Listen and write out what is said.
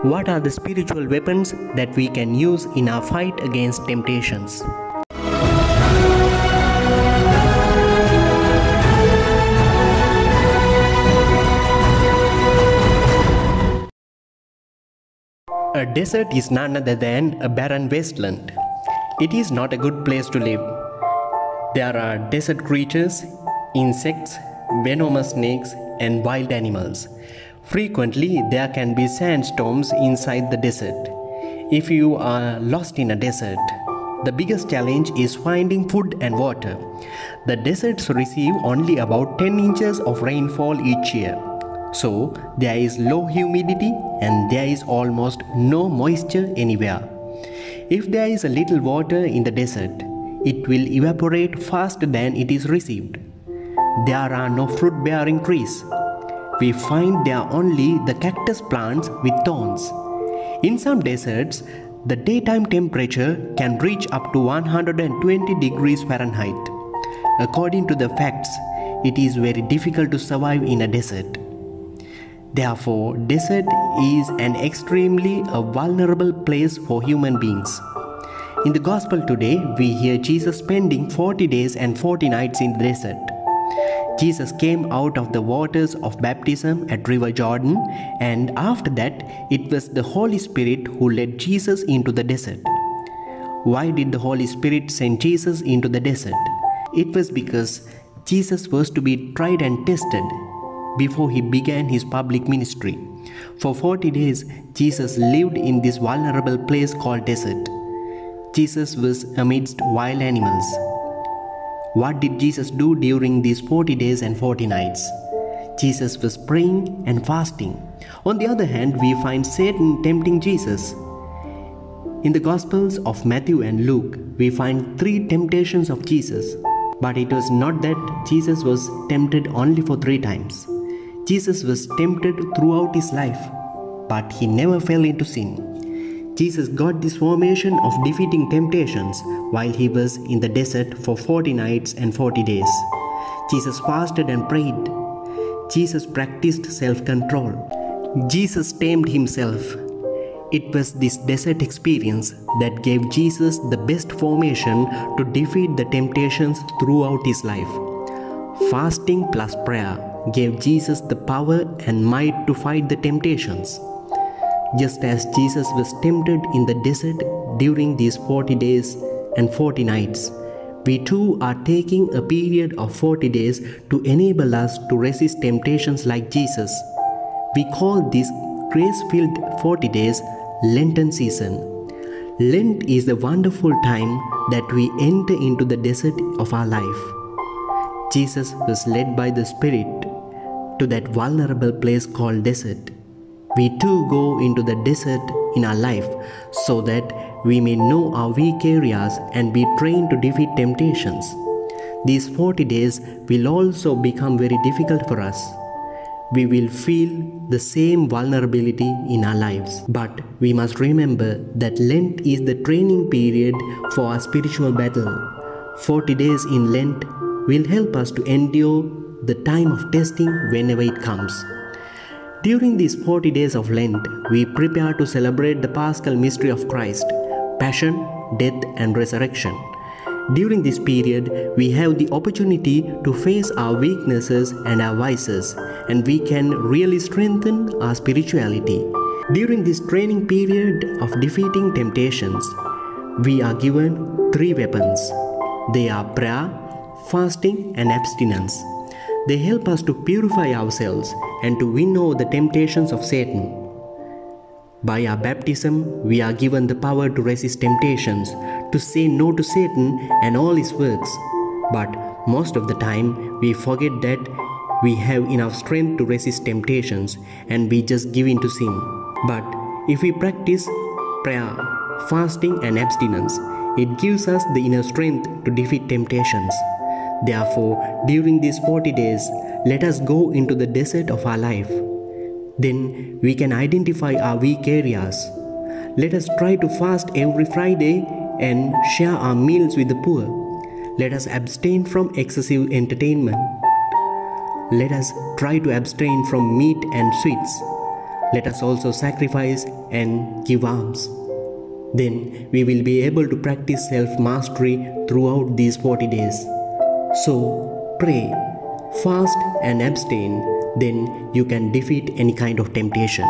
What are the spiritual weapons that we can use in our fight against temptations? A desert is none other than a barren wasteland. It is not a good place to live. There are desert creatures, insects, venomous snakes, and wild animals. Frequently, there can be sandstorms inside the desert. If you are lost in a desert, the biggest challenge is finding food and water. The deserts receive only about 10 inches of rainfall each year. So, there is low humidity and there is almost no moisture anywhere. If there is a little water in the desert, it will evaporate faster than it is received. There are no fruit-bearing trees. We find there only the cactus plants with thorns. In some deserts, the daytime temperature can reach up to 120 degrees Fahrenheit. According to the facts, it is very difficult to survive in a desert. Therefore, desert is an extremely vulnerable place for human beings. In the Gospel today, we hear Jesus spending 40 days and 40 nights in the desert. Jesus came out of the waters of baptism at River Jordan, and after that, it was the Holy Spirit who led Jesus into the desert. Why did the Holy Spirit send Jesus into the desert? It was because Jesus was to be tried and tested before he began his public ministry. For 40 days, Jesus lived in this vulnerable place called desert. Jesus was amidst wild animals. What did Jesus do during these 40 days and 40 nights? Jesus was praying and fasting. On the other hand, we find Satan tempting Jesus. In the Gospels of Matthew and Luke, we find 3 temptations of Jesus. But it was not that Jesus was tempted only for 3 times. Jesus was tempted throughout his life, but he never fell into sin. Jesus got this formation of defeating temptations while he was in the desert for 40 nights and 40 days. Jesus fasted and prayed. Jesus practiced self-control. Jesus tamed himself. It was this desert experience that gave Jesus the best formation to defeat the temptations throughout his life. Fasting plus prayer gave Jesus the power and might to fight the temptations. Just as Jesus was tempted in the desert during these 40 days and 40 nights, we too are taking a period of 40 days to enable us to resist temptations like Jesus. We call this grace-filled 40 days Lenten season. Lent is the wonderful time that we enter into the desert of our life. Jesus was led by the Spirit to that vulnerable place called desert. We too go into the desert in our life so that we may know our weak areas and be trained to defeat temptations. These 40 days will also become very difficult for us. We will feel the same vulnerability in our lives. But we must remember that Lent is the training period for our spiritual battle. 40 days in Lent will help us to endure the time of testing whenever it comes. During these 40 days of Lent, we prepare to celebrate the Paschal mystery of Christ, passion, death, and resurrection. During this period, we have the opportunity to face our weaknesses and our vices, and we can really strengthen our spirituality. During this training period of defeating temptations, we are given 3 weapons. They are prayer, fasting, and abstinence. They help us to purify ourselves and to win over the temptations of Satan. By our baptism, we are given the power to resist temptations, to say no to Satan and all his works. But most of the time, we forget that we have enough strength to resist temptations and we just give in to sin. But if we practice prayer, fasting, and abstinence, it gives us the inner strength to defeat temptations. Therefore, during these 40 days, let us go into the desert of our life. Then we can identify our weak areas. Let us try to fast every Friday and share our meals with the poor. Let us abstain from excessive entertainment. Let us try to abstain from meat and sweets. Let us also sacrifice and give alms. Then we will be able to practice self-mastery throughout these 40 days. So pray, fast and abstain, then you can defeat any kind of temptation.